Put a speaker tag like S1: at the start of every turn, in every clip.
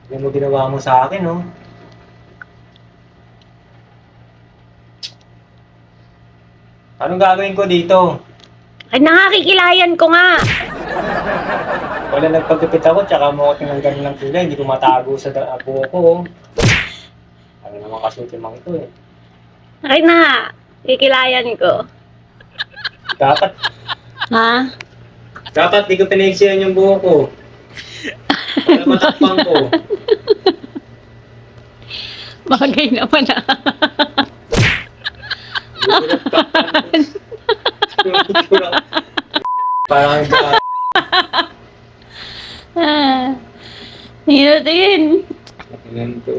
S1: Ano mo ginawa mo sa akin, no? Anong gagawin ko dito?
S2: Ay, nakakikilayan ko nga.
S1: Wala nagpagupit ako, tsaka mo ako tinanggal ng kulay, hindi ko matago sa buho ko. Oh. Ano naman kasi timang ito eh.
S2: Ay na, kikilayan ko.
S1: Dapat,
S2: Ha?
S1: dapat di ko pinaiksiyan yung buho ko. Para matakpang ko.
S2: Bagay naman ah.
S1: Parang
S2: Hinutin.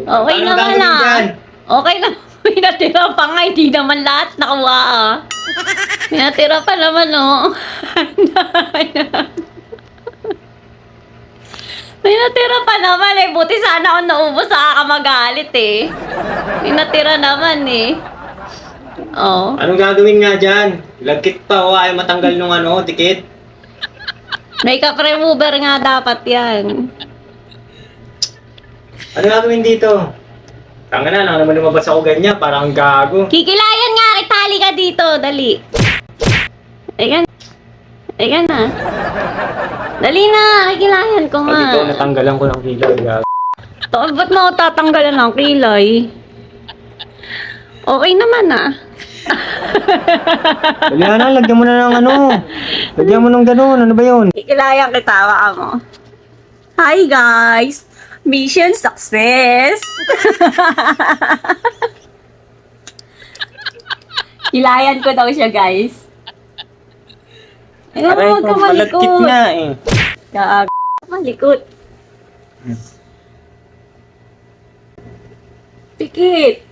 S2: Okay
S1: Ano
S2: naman
S1: gagawin
S2: ah.
S1: dyan?
S2: Okay na. May natira pa nga, hindi naman lahat nakuha ah. May natira pa naman oh. May natira pa naman eh. Buti sana ako naubos, magalit eh. May natira naman eh. Oh.
S1: Anong gagawin nga dyan? Lagkit pa o ayaw matanggal nung tikit?
S2: Makeup remover nga dapat yan.
S1: Ano gagawin dito? Tanga na, naman lumabas ako ganyan, parang gago.
S2: Kikilayan nga, itali ka dito, dali. Ayan. Ayan na. Dali na, kikilayan ko nga.
S1: Pag ito, natanggalan ko ng kilay, gago.
S2: Ba't mo ako tatanggalan ng kilay? Okay naman ah.
S1: Dali na, lagyan mo na ng Lagyan mo ng ganun, ano ba yun?
S2: Kikilayan kita, baka mo. Hi guys! Mission success! Kilayan ko daw siya guys. Ayun, huwag ka
S1: palagkit
S2: malikot.
S1: na eh.
S2: Gag... Malikot. Pikit.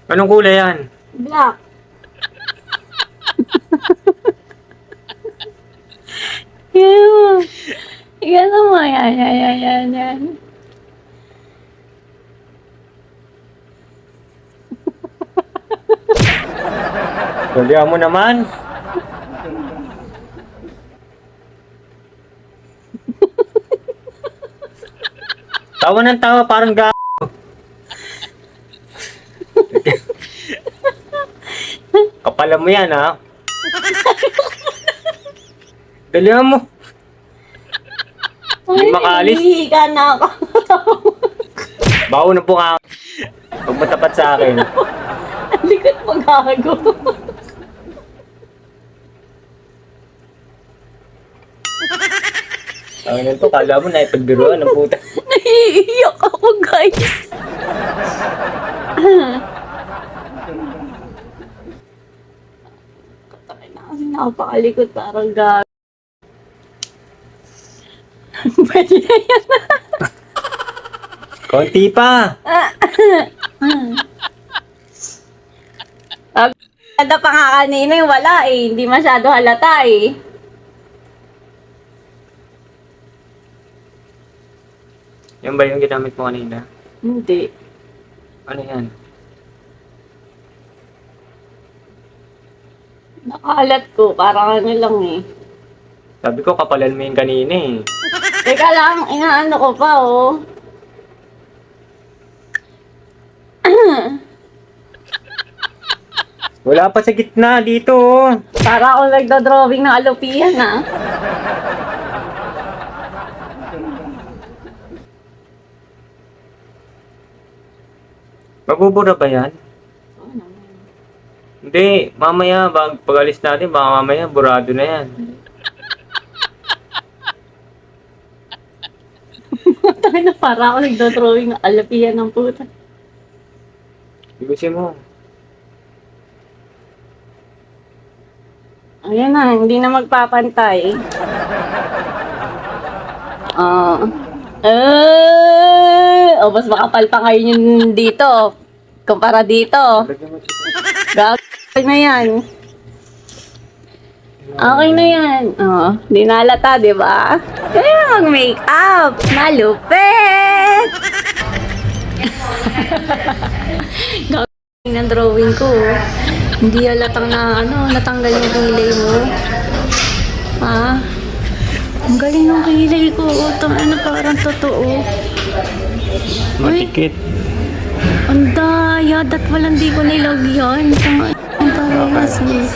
S1: Anong kulay yan?
S2: Black. Yan. Yan naman. Yan.
S1: Dalihan mo naman. Tawa ng tawa, parang gago. Kapalan mo yan, ha? Dalihan mo. Hindi makaalis.
S2: Hihiga na ako.
S1: Bawo na po ka. Huwag matapat sa akin.
S2: Ang likot mo gago.
S1: Ang ina to, kala mo na ipagbiruan ng puta.
S2: Naiiyak ako guys. Katay na kasi nakapakalikot parang gago. Pwede na yan.
S1: Konti pa.
S2: Ganda pa nga kanina yung wala eh. Hindi masyado halata eh.
S1: Yan ba yung ginamit mo kanina?
S2: Hindi.
S1: Ano yan?
S2: Nakalat ko. Parang ano lang eh.
S1: Sabi ko kapalan mo yung kanina eh.
S2: Teka lang, inaano ko pa oh.
S1: Wala pa sa gitna dito oh.
S2: Para ako nagda-drawing ng alopian ah.
S1: Mabubura ba yan? Hindi, mamaya pag alis natin, baka mamaya burado na yan.
S2: Tayo na para ako nagda-drawing ng alopian ng puta.
S1: Igusin mo.
S2: Ayan na, hindi na magpapantay. Mas makapal pa kayo yun dito. Kumpara dito. Gagawin na yan. Okay na yan. Di nalata, di ba? Kaya mag-makeup. Malupit! Gagawin ng drawing ko. Hindi halatang natanggal yung kilay mo. Ha? Ang galing ng kilay ko. Utang ano parang totoo.
S1: Matikit.
S2: Ang daya, dat walang di ko nilagyan. Ang parehas eh.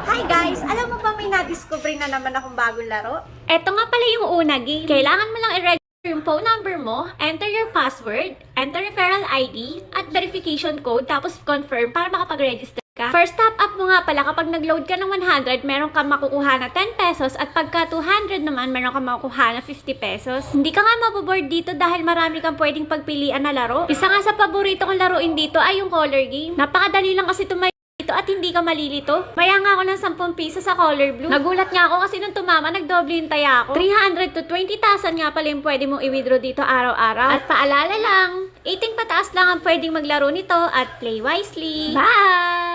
S3: Hi guys! Alam mo ba may na-discover na naman akong bagong laro?
S2: Eto nga pala yung una game. Kailangan mo lang i-register yung phone number mo, enter your password, enter referral ID, at verification code, tapos confirm para makapag-register ka. First top up mo nga pala, kapag nag-load ka ng 100, meron kang makukuha na 10 pesos, at pagka 200 naman, meron kang makukuha na 50 pesos. Hindi ka nga maboboard dito dahil marami kang pwedeng pagpilian na laro. Isa nga sa paborito kong laruin dito ay yung color game. Napakadali lang kasi tumayo dito at hindi ka malilito. Maya nga ako ng 10 piso sa color blue. Nagulat nga ako kasi nung tumama, nagdoble yung taya ko. 300 to 20,000 nga pala yung pwede mong i-withdraw dito araw-araw. At paalala lang, 18 pataas lang ang pwedeng maglaro nito at play wisely. Bye!